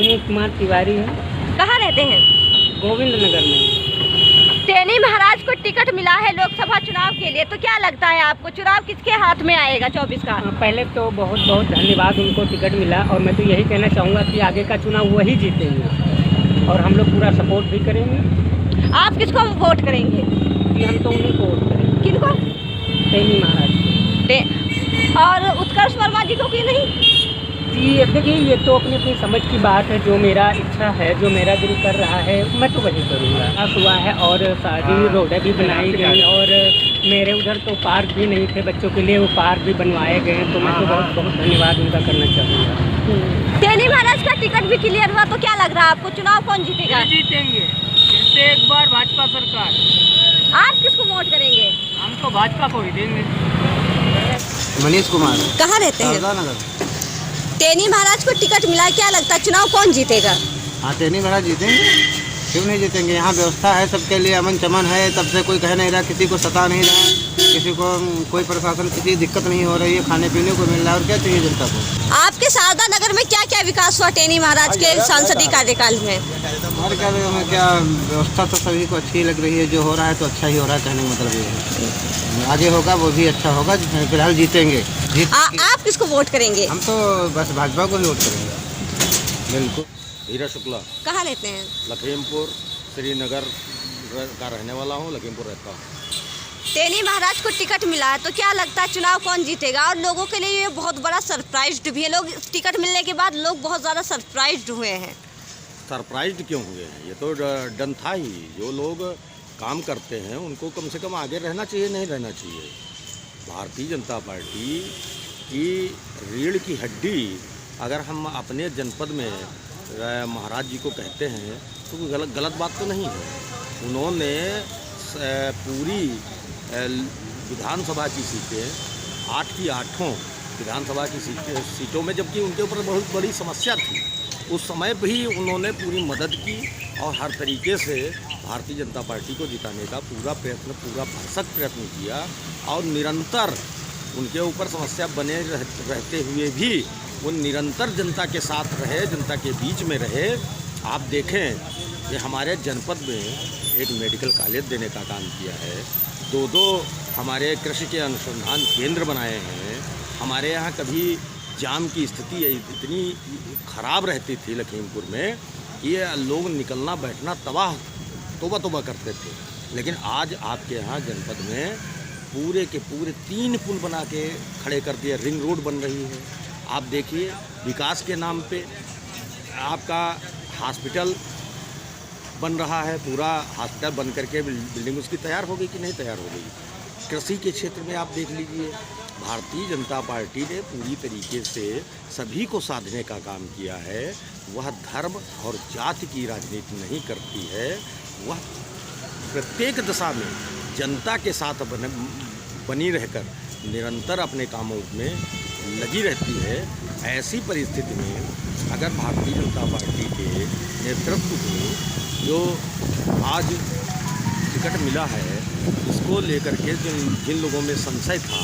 रजनी कुमार तिवारी है। कहाँ रहते हैं? गोविंद नगर में। टेनी महाराज को टिकट मिला है लोकसभा चुनाव के लिए, तो क्या लगता है आपको चुनाव किसके हाथ में आएगा 24 का? पहले तो बहुत बहुत धन्यवाद, उनको टिकट मिला और मैं तो यही कहना चाहूँगा कि आगे का चुनाव वही जीतेंगे और हम लोग पूरा सपोर्ट भी करेंगे। आप किसको वोट करेंगे? कि हम तो उन्हीं को वोट करेंगे। किनको? टेनी महाराज को। और उत्कर्ष वर्मा जी को क्यों नहीं? जी देखिए, ये तो अपनी अपनी समझ की बात है। जो मेरा इच्छा है, जो मेरा दिल कर रहा है, मैं तो वही करूँगा। पास हुआ है और सारी रोडें भी बनाई गई और मेरे उधर तो पार्क भी नहीं थे बच्चों के लिए, वो पार्क भी बनवाए गए हैं। तो मैं तो बहुत बहुत धन्यवाद उनका करना चाहूँगा। टेनी महाराज का टिकट भी क्लियर हुआ, तो क्या लग रहा है आपको चुनाव कौन जीतेगा? जीतेंगे एक बार भाजपा सरकार। आप किसको वोट करेंगे? हम तो भाजपा को ही देंगे। मनीष कुमार। कहाँ रहते हैं? नगर। टेनी महाराज को टिकट मिला, क्या लगता है चुनाव कौन जीतेगा? हाँ, टेनी महाराज जीतेंगे, क्यों नहीं जीतेंगे। यहाँ व्यवस्था है सबके लिए, अमन चमन है, तब से कोई कह नहीं रहा, किसी को सता नहीं रहा, किसी को कोई प्रशासन किसी दिक्कत नहीं हो रही है, खाने पीने को मिल रहा है और क्या चाहिए जनता को। आपके शारदा नगर में क्या क्या विकास हुआ टेनी महाराज के सांसदीय कार्यकाल में? हमारे क्या में क्या व्यवस्था तो सभी को अच्छी लग रही है, जो हो रहा है तो अच्छा ही हो रहा है, कहने का मतलब ये है। आगे होगा वो भी अच्छा होगा, फिलहाल जीतेंगे। आप किसको वोट करेंगे? हम तो बस भाजपा को ही वोट करेंगे। बिल्कुल। हीरा शुक्ला, कहाँ रहते हैं? लखीमपुर श्रीनगर का रहने वाला हूँ, लखीमपुर रहता हूँ। टेनी महाराज को टिकट मिला है, तो क्या लगता है चुनाव कौन जीतेगा? और लोगों के लिए ये बहुत बड़ा सरप्राइज्ड भी है, लोग टिकट मिलने के बाद लोग बहुत ज़्यादा सरप्राइज्ड हुए हैं। सरप्राइज्ड क्यों हुए हैं? ये तो डन था ही। जो लोग काम करते हैं उनको कम से कम आगे रहना चाहिए, नहीं रहना चाहिए। भारतीय जनता पार्टी की रीढ़ की हड्डी अगर हम अपने जनपद में महाराज जी को कहते हैं तो कोई गलत बात तो नहीं है। उन्होंने पूरी विधानसभा की सीटें 8 की 8 विधानसभा की सीटों में, जबकि उनके ऊपर बहुत बड़ी समस्या थी, उस समय भी उन्होंने पूरी मदद की और हर तरीके से भारतीय जनता पार्टी को जिताने का पूरा भरसक प्रयत्न किया और निरंतर उनके ऊपर समस्या बने रहते हुए भी वो निरंतर जनता के साथ रहे, जनता के बीच में रहे। आप देखें कि हमारे जनपद में एक मेडिकल कॉलेज देने का काम किया है, 2 हमारे कृषि के अनुसंधान केंद्र बनाए हैं। हमारे यहाँ कभी जाम की स्थिति इतनी खराब रहती थी लखीमपुर में, ये लोग निकलना बैठना तौबा करते थे, लेकिन आज आपके यहाँ जनपद में पूरे के पूरे 3 पुल बना के खड़े कर दिए, रिंग रोड बन रही है। आप देखिए, विकास के नाम पे आपका हॉस्पिटल बन रहा है, पूरा हॉस्पिटल बन करके बिल्डिंग उसकी तैयार हो गई कि नहीं तैयार हो गई। कृषि के क्षेत्र में आप देख लीजिए, भारतीय जनता पार्टी ने पूरी तरीके से सभी को साधने का काम किया है। वह धर्म और जाति की राजनीति नहीं करती है, वह प्रत्येक दशा में जनता के साथ बनी रहकर निरंतर अपने कामों में लगी रहती है। ऐसी परिस्थिति में अगर भारतीय जनता पार्टी के नेतृत्व को जो आज टिकट मिला है, इसको लेकर के जिन लोगों में संशय था,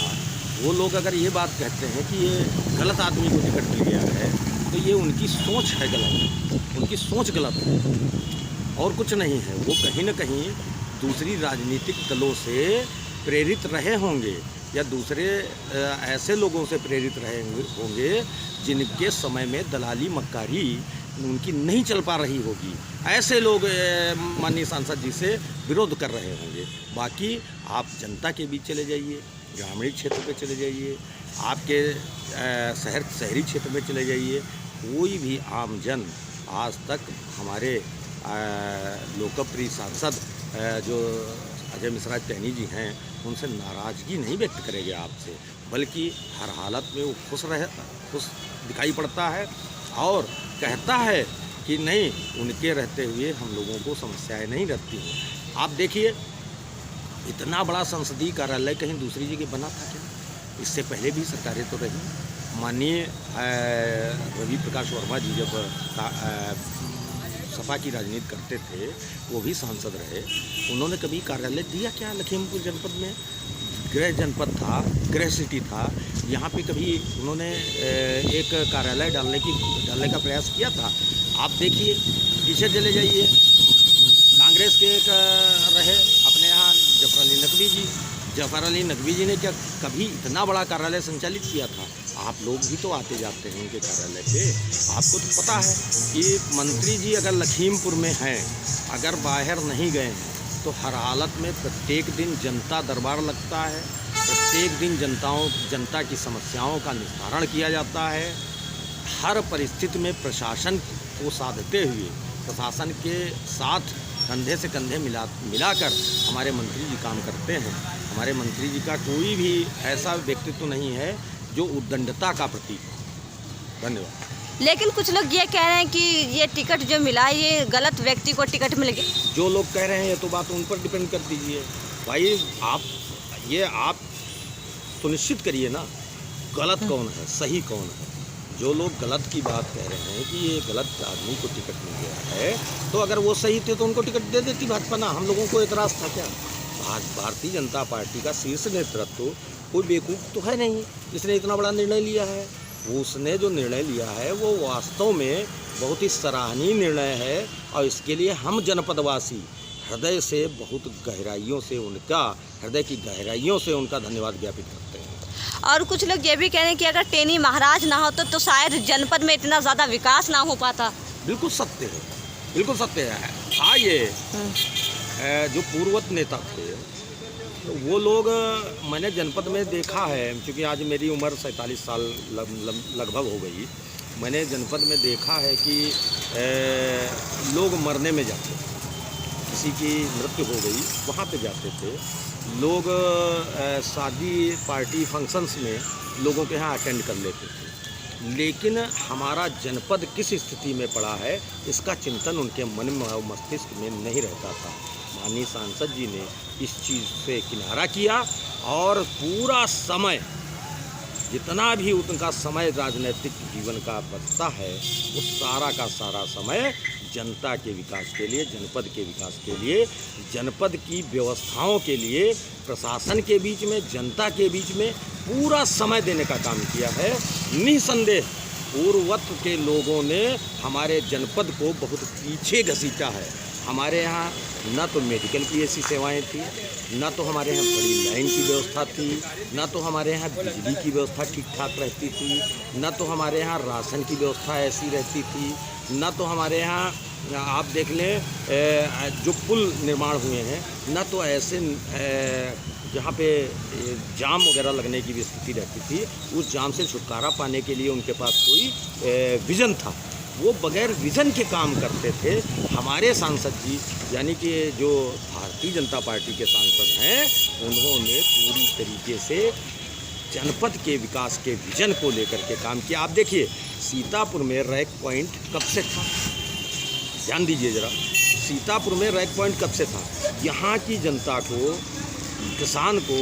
वो लोग अगर ये बात कहते हैं कि ये गलत आदमी को टिकट मिल गया है, तो ये उनकी सोच है गलत, उनकी सोच गलत है और कुछ नहीं है। वो कहीं न कहीं दूसरी राजनीतिक दलों से प्रेरित रहे होंगे या दूसरे ऐसे लोगों से प्रेरित रहे होंगे जिनके समय में दलाली मक्कारी उनकी नहीं चल पा रही होगी। ऐसे लोग माननीय सांसद जी से विरोध कर रहे होंगे। बाकी आप जनता के बीच चले जाइए, ग्रामीण क्षेत्र पे चले जाइए, आपके शहरी क्षेत्र में चले जाइए, कोई भी आम जन आज तक हमारे लोकप्रिय सांसद जो अजय मिश्रा टेनी जी हैं, उनसे नाराज़गी नहीं व्यक्त करेंगे आपसे, बल्कि हर हालत में वो खुश दिखाई पड़ता है और कहता है कि नहीं, उनके रहते हुए हम लोगों को समस्याएं नहीं रहती हैं। आप देखिए, इतना बड़ा संसदीय कार्यालय कहीं दूसरी जगह बना था क्या? इससे पहले भी सरकारें तो रही। माननीय रवि प्रकाश वर्मा जी जब सपा की राजनीति करते थे, वो भी सांसद रहे, उन्होंने कभी कार्यालय दिया क्या? लखीमपुर जनपद में गृह जनपद था, गृह सिटी था, यहाँ पे कभी उन्होंने एक कार्यालय डालने का प्रयास किया था? आप देखिए, पीछे चले जाइए, कांग्रेस के एक रहे अपने यहाँ जफर अली नकवी जी। जफर अली नकवी जी ने क्या कभी इतना बड़ा कार्यालय संचालित किया था? आप लोग भी तो आते जाते हैं उनके कार्यालय पे, आपको तो पता है कि मंत्री जी अगर लखीमपुर में हैं, अगर बाहर नहीं गए हैं, तो हर हालत में प्रत्येक दिन जनता दरबार लगता है, प्रत्येक दिन जनता की समस्याओं का निस्तारण किया जाता है। हर परिस्थिति में प्रशासन को साधते हुए, प्रशासन के साथ कंधे से कंधे मिलाकर हमारे मंत्री जी काम करते हैं। हमारे मंत्री जी का कोई भी ऐसा व्यक्तित्व नहीं है जो उद्दंडता का प्रतीक हो। धन्यवाद। लेकिन कुछ लोग ये कह रहे हैं कि ये टिकट जो मिला ये गलत व्यक्ति को टिकट मिल गया। जो लोग कह रहे हैं तो बात उन पर डिपेंड कर दीजिए भाई। आप सुनिश्चित करिए ना, गलत कौन है सही कौन है। जो लोग गलत की बात कह रहे हैं कि ये गलत आदमी को टिकट मिल गया है, तो अगर वो सही थे तो उनको टिकट दे देती भाजपा ना। हम लोगों को एतराज़ था क्या? भारतीय जनता पार्टी का शीर्ष नेतृत्व कोई बेवकूफ़ तो है नहीं जिसने इतना बड़ा निर्णय लिया है। उसने जो निर्णय लिया है वो वास्तव में बहुत ही सराहनीय निर्णय है, और इसके लिए हम जनपदवासी हृदय से बहुत गहराइयों से हृदय की गहराइयों से उनका धन्यवाद ज्ञापित करते हैं। और कुछ लोग ये भी कह रहे हैं कि अगर टेनी महाराज ना हो तो शायद जनपद में इतना ज़्यादा विकास ना हो पाता। बिल्कुल सत्य है, बिल्कुल सत्य है। हाँ, ये जो पूर्वत नेता थे तो वो लोग मैंने जनपद में देखा है, क्योंकि आज मेरी उम्र 47 साल लगभग हो गई। मैंने जनपद में देखा है कि लोग मरने में जाते थे, किसी की मृत्यु हो गई वहाँ पे जाते थे लोग। शादी पार्टी फंक्शंस में लोगों के यहाँ अटेंड कर लेते थे। लेकिन हमारा जनपद किस स्थिति में पड़ा है इसका चिंतन उनके मन में और मस्तिष्क में नहीं रहता था। माननीय सांसद जी ने इस चीज़ से किनारा किया और पूरा समय, जितना भी उनका समय राजनीतिक जीवन का बचता है, वो सारा का सारा समय जनता के विकास के लिए, जनपद के विकास के लिए, जनपद की व्यवस्थाओं के लिए, प्रशासन के बीच में, जनता के बीच में पूरा समय देने का काम किया है। निसंदेह पूर्वत्व के लोगों ने हमारे जनपद को बहुत पीछे घसीटा है। हमारे यहाँ न तो मेडिकल की ऐसी सेवाएं थी, न तो हमारे यहाँ बड़ी लाइन की व्यवस्था थी, न तो हमारे यहाँ बिजली की व्यवस्था ठीक ठाक रहती थी, न तो हमारे यहाँ राशन की व्यवस्था ऐसी रहती थी, न तो हमारे यहाँ आप देख लें जो पुल निर्माण हुए हैं, न तो ऐसे जहाँ पे जाम वगैरह लगने की भी स्थिति रहती थी। उस जाम से छुटकारा पाने के लिए उनके पास कोई विज़न था। वो बगैर विज़न के काम करते थे। हमारे सांसद जी यानी कि जो भारतीय जनता पार्टी के सांसद हैं, उन्होंने पूरी तरीके से जनपद के विकास के विजन को लेकर के काम किया। आप देखिए सीतापुर में रैक पॉइंट कब से था, ध्यान दीजिए ज़रा। सीतापुर में रैक पॉइंट कब से था? यहाँ की जनता को, किसान को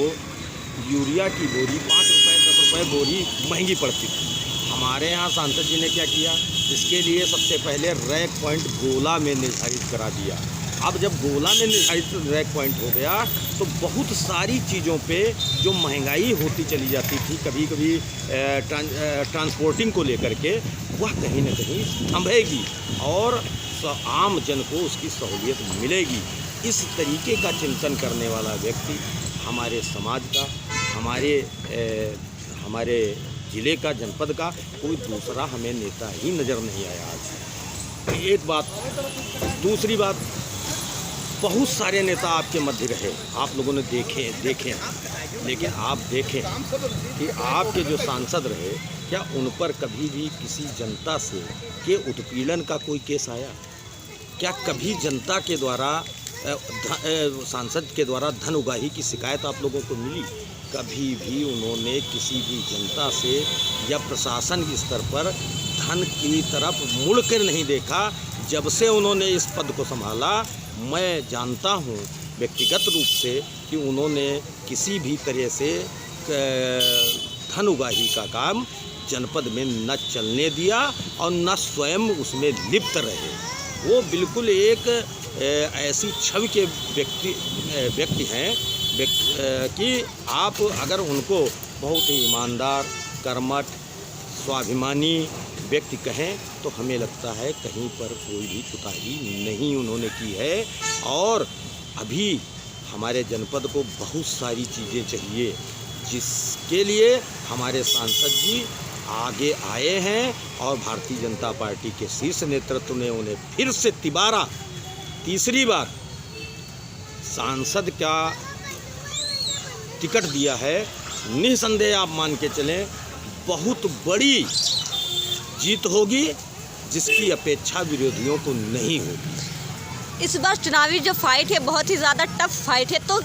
यूरिया की बोरी 5 रुपये 10 रुपये बोरी महंगी पड़ती थी। हमारे यहाँ सांसद जी ने क्या किया? इसके लिए सबसे पहले रैक पॉइंट गोला में निर्धारित करा दिया। अब जब गोला में निर्धारित रैक पॉइंट हो गया तो बहुत सारी चीज़ों पे जो महंगाई होती चली जाती थी, कभी कभी ट्रांसपोर्टिंग को लेकर के, वह कहीं ना कहीं थंभेगी और आम जन को उसकी सहूलियत मिलेगी। इस तरीके का चिंतन करने वाला व्यक्ति हमारे समाज का, हमारे ज़िले का, जनपद का कोई दूसरा हमें नेता ही नज़र नहीं आया आज। एक बात। दूसरी बात, बहुत सारे नेता आपके मध्य रहे, आप लोगों ने देखे, लेकिन आप देखें कि आपके जो सांसद रहे, क्या उन पर कभी भी किसी जनता से के उत्पीड़न का कोई केस आया? क्या कभी जनता के द्वारा, सांसद के द्वारा धन उगाही की शिकायत आप लोगों को मिली? कभी भी उन्होंने किसी भी जनता से या प्रशासन के स्तर पर धन की तरफ मुड़ कर नहीं देखा। जब से उन्होंने इस पद को संभाला, मैं जानता हूं व्यक्तिगत रूप से कि उन्होंने किसी भी तरह से धन उगाही का काम जनपद में न चलने दिया और न स्वयं उसमें लिप्त रहे। वो बिल्कुल एक ऐसी छवि के व्यक्ति हैं कि आप अगर उनको बहुत ही ईमानदार, कर्मठ, स्वाभिमानी, व्यक्ति कहें तो हमें लगता है कहीं पर कोई भी कोताही नहीं उन्होंने की है। और अभी हमारे जनपद को बहुत सारी चीज़ें चाहिए, जिसके लिए हमारे सांसद जी आगे आए हैं और भारतीय जनता पार्टी के शीर्ष नेतृत्व ने उन्हें फिर से तीसरी बार सांसद का टिकट दिया है। निसंदेह आप मान के चलें बहुत बड़ी जीत होगी, जिसकी अपेक्षा विरोधियों को नहीं होगी। इस बार चुनावी जो फाइट है बहुत ही ज़्यादा टफ फाइट है, तो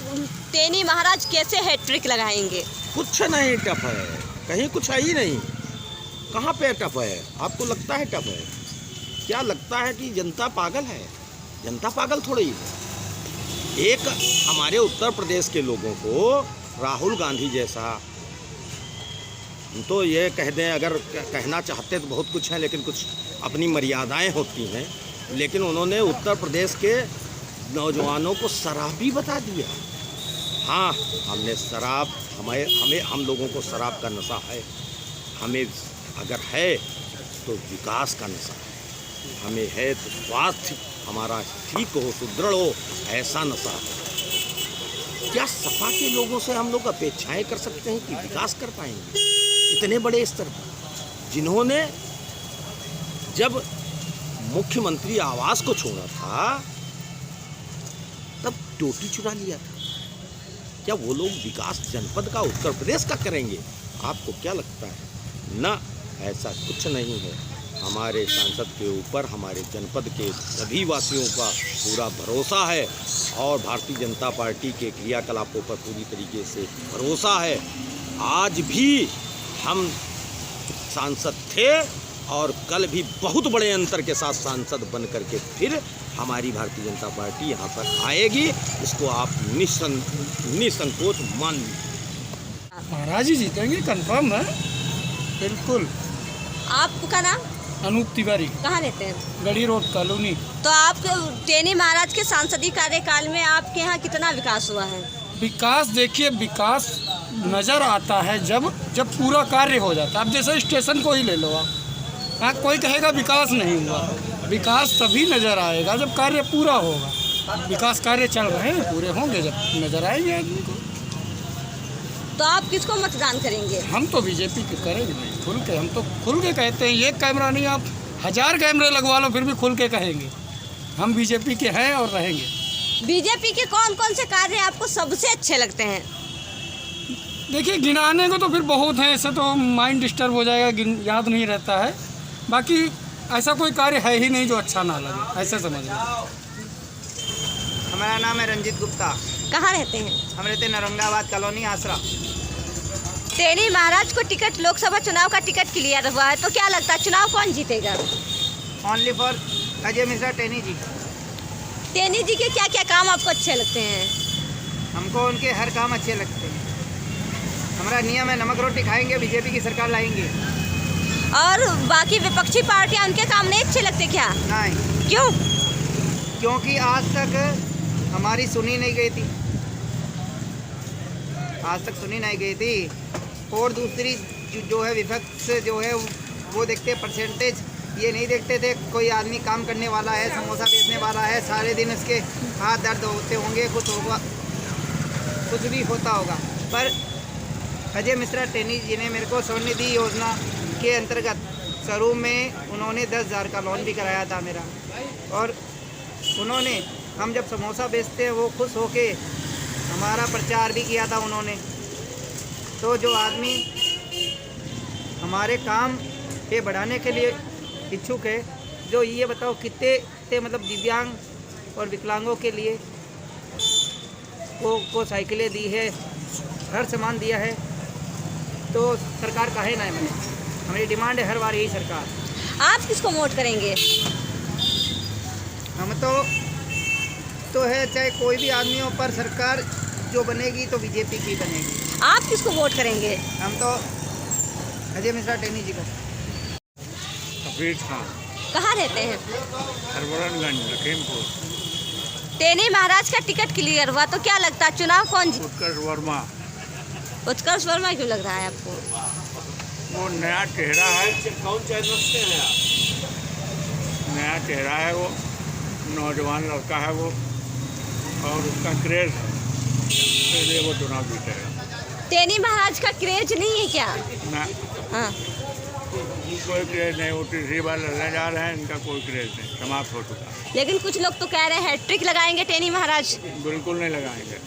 तेनी महाराज कैसे हैट्रिक लगाएंगे? कुछ नहीं टफ है, कहीं कुछ है ही नहीं। कहाँ पे टफ है? आपको लगता है टफ है? क्या लगता है कि जनता पागल है? जनता पागल थोड़ी है। एक हमारे उत्तर प्रदेश के लोगों को राहुल गांधी जैसा, तो ये कह दें, अगर कहना चाहते तो बहुत कुछ है, लेकिन कुछ अपनी मर्यादाएं होती हैं, लेकिन उन्होंने उत्तर प्रदेश के नौजवानों को शराबी बता दिया। हाँ, हमने शराब, हम लोगों को शराब का नशा है। हमें अगर है तो विकास का नशा है, हमें है तो स्वास्थ्य हमारा ठीक हो, सुदृढ़ हो, ऐसा नशा है। क्या सपा के लोगों से हम लोग अपेक्षाएं कर सकते हैं कि विकास कर पाएंगे इतने बड़े स्तर पर, जिन्होंने जब मुख्यमंत्री आवास को छोड़ा था तब टोटी चुरा लिया था? क्या वो लोग विकास जनपद का, उत्तर प्रदेश का करेंगे? आपको क्या लगता है? ना, ऐसा कुछ नहीं है। हमारे सांसद के ऊपर हमारे जनपद के सभी वासियों का पूरा भरोसा है और भारतीय जनता पार्टी के क्रियाकलापों पर पूरी तरीके से भरोसा है। आज भी हम सांसद थे और कल भी बहुत बड़े अंतर के साथ सांसद बन करके फिर हमारी भारतीय जनता पार्टी यहाँ पर आएगी। इसको आप निसंकोच मान लीजिए। महाराज ही जीतेंगे, कंफर्म है, बिल्कुल। आपका नाम? अनूप तिवारी, कहाँ रहते हैं? गढ़ी रोड कॉलोनी। तो आप तेनी महाराज के सांसदीय कार्यकाल में आपके यहाँ कितना विकास हुआ है? विकास देखिए, विकास नज़र आता है जब पूरा कार्य हो जाता है। अब जैसे स्टेशन को ही ले लो आप, हाँ, कोई कहेगा विकास नहीं हुआ। विकास तभी नज़र आएगा जब कार्य पूरा होगा। विकास कार्य चल रहे हैं, पूरे होंगे जब नज़र आएंगे आदमी को। तो आप किसको मतदान करेंगे? हम तो बीजेपी के करेंगे खुल के। हम तो खुल के कहते हैं, एक कैमरा नहीं, आप 1000 कैमरे लगवा लो फिर भी खुल के कहेंगे हम बीजेपी के हैं और रहेंगे। बीजेपी के कौन कौन से कार्य आपको सबसे अच्छे लगते हैं? देखिए, गिनाने को तो फिर बहुत है, ऐसे तो माइंड डिस्टर्ब हो जाएगा, याद नहीं रहता है। बाकी ऐसा कोई कार्य है ही नहीं जो अच्छा ना लगे, ऐसे समझ लो। हमारा नाम है रंजीत गुप्ता। कहाँ रहते हैं? हम रहते हैं औरंगाबाद कॉलोनी आसरा। तेनी महाराज को टिकट, लोकसभा चुनाव का टिकट क्लियर हुआ है, तो क्या लगता है चुनाव कौन जीतेगा? ओनली फॉर अजय मिश्रा टेनी जी। तेनी जी के क्या क्या काम आपको अच्छे लगते हैं? हमको उनके हर काम अच्छे लगते हैं। हमारा नियम है, नमक रोटी खाएंगे, बीजेपी की सरकार लाएंगे। और बाकी विपक्षी पार्टियां, उनके काम नहीं अच्छे लगते क्या? नहीं। क्यों? क्योंकि आज तक हमारी सुनी नहीं गई थी, आज तक सुनी नहीं गई थी। और दूसरी जो है विपक्ष जो है वो देखते परसेंटेज, ये नहीं देखते थे कोई आदमी काम करने वाला है, समोसा बेचने वाला है, सारे दिन उसके हाथ दर्द होते होंगे, कुछ होगा, कुछ भी होता होगा। पर अजय मिश्रा टेनी जी ने मेरे को स्वनिधि योजना के अंतर्गत शुरू में उन्होंने 10,000 का लोन भी कराया था मेरा। और उन्होंने, हम जब समोसा बेचते हैं वो खुश होके हमारा प्रचार भी किया था उन्होंने। तो जो आदमी हमारे काम पे बढ़ाने के लिए इच्छुक है, जो ये बताओ कितने मतलब दिव्यांग और विकलांगों के लिए को साइकिलें दी है, हर सामान दिया है, तो सरकार काहे ना माने। हमारी डिमांड है हर बार यही सरकार। आप किसको वोट करेंगे? हम तो है, चाहे कोई भी आदमी हो, पर सरकार जो बनेगी तो बीजेपी की बनेगी। आप किसको वोट करेंगे? हम तो अजय मिश्रा टेनी जी को। हफीज खान, कहाँ रहते हैं? हरवरनगंज, लखीमपुर। तेनी महाराज का टिकट क्लियर हुआ, तो क्या लगता है चुनाव कौन उत्कर्ष वर्मा। उत्कर्ष वर्मा क्यों लग रहा है आपको? वो नया चेहरा है, कौन चैनल से हैं आप? नया चेहरा है वो, नौजवान लड़का है वो, और उसका क्रेज है, इसलिए वो चुनाव जीतेगा। टेनी महाराज का क्रेज नहीं है क्या? ना, हाँ। कोई क्रेज नहीं, वो तीसरी बार लड़ने जा रहे हैं, इनका कोई क्रेज नहीं, समाप्त हो चुका है। लेकिन कुछ लोग तो कह रहे हैं हैट्रिक लगाएंगे टेनी महाराज। बिल्कुल नहीं लगाएंगे,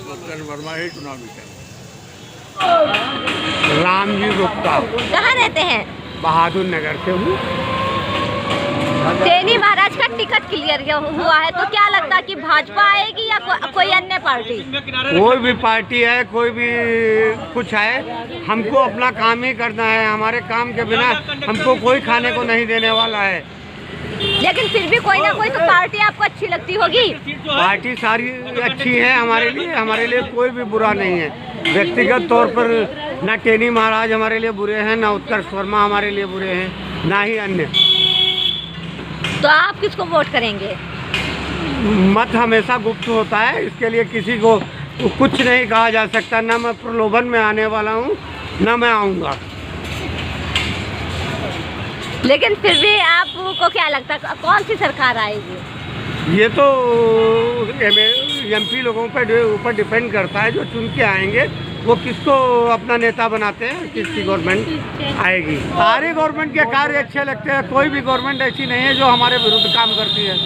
डॉक्टर वर्मा ही चुनाव जीतेंगे। राम जी गुप्ता, कहाँ रहते हैं? बहादुर नगर से हूँ। टेनी महाराज का टिकट क्लियर हुआ है, तो क्या लगता है कि भाजपा आएगी या कोई अन्य पार्टी? कोई भी पार्टी है, कोई भी कुछ है, हमको अपना काम ही करना है। हमारे काम के बिना हमको कोई खाने को नहीं देने वाला है। लेकिन फिर भी कोई ना कोई तो पार्टी आपको अच्छी लगती होगी। पार्टी सारी अच्छी है हमारे लिए कोई भी बुरा नहीं है। व्यक्तिगत तौर पर ना टेनी महाराज हमारे लिए बुरे हैं, ना उत्कर्ष वर्मा हमारे लिए बुरे हैं, ना ही अन्य। तो आप किसको वोट करेंगे? मत हमेशा गुप्त होता है, इसके लिए किसी को कुछ नहीं कहा जा सकता। ना मैं प्रलोभन में आने वाला हूँ, ना मैं आऊँगा। लेकिन फिर भी आपको क्या लगता है कौन सी सरकार आएगी? ये तो एमपी लोगों पर ऊपर डिपेंड करता है, जो चुन के आएंगे वो किसको अपना नेता बनाते हैं, किसकी गवर्नमेंट आएगी। सारे गवर्नमेंट के कार्य अच्छे लगते हैं, कोई भी गवर्नमेंट ऐसी नहीं है जो हमारे विरुद्ध काम करती है।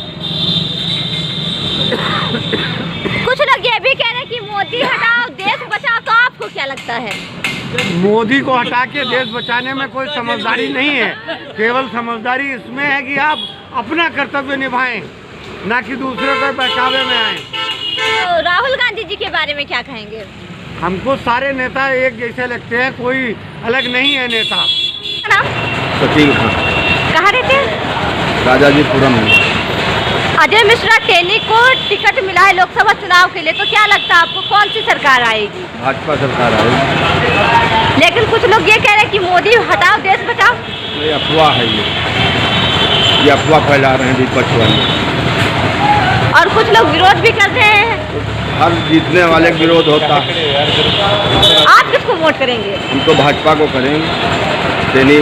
कुछ लोग ये भी कह रहे हैं कि मोदी हटाओ देश बचाओ, तो आपको क्या लगता है? मोदी को हटा के देश बचाने में कोई समझदारी नहीं है। केवल समझदारी इसमें है कि आप अपना कर्तव्य निभाएं, ना कि दूसरे को बहकावे में आए। तो राहुल गांधी जी के बारे में क्या कहेंगे? हमको सारे नेता एक जैसे लगते हैं, कोई अलग नहीं है नेता। नाम? शकील खान, कहाँ रहते हैं? राजाजीपुरम में। अजय मिश्रा टेनी को टिकट मिला है लोकसभा चुनाव के लिए, तो क्या लगता है आपको कौन सी सरकार आएगी? भाजपा सरकार आएगी। लेकिन कुछ लोग ये कह रहे हैं कि मोदी हटाओ देश बचाओ। ये अफवाह है, ये अफवाह फैला रहे हैं विपक्ष वाले, और कुछ लोग विरोध भी कर रहे हैं। हर जीतने वाले का विरोध होता है। आप किसको वोट करेंगे? हम तो भाजपा को करेंगे। टेनी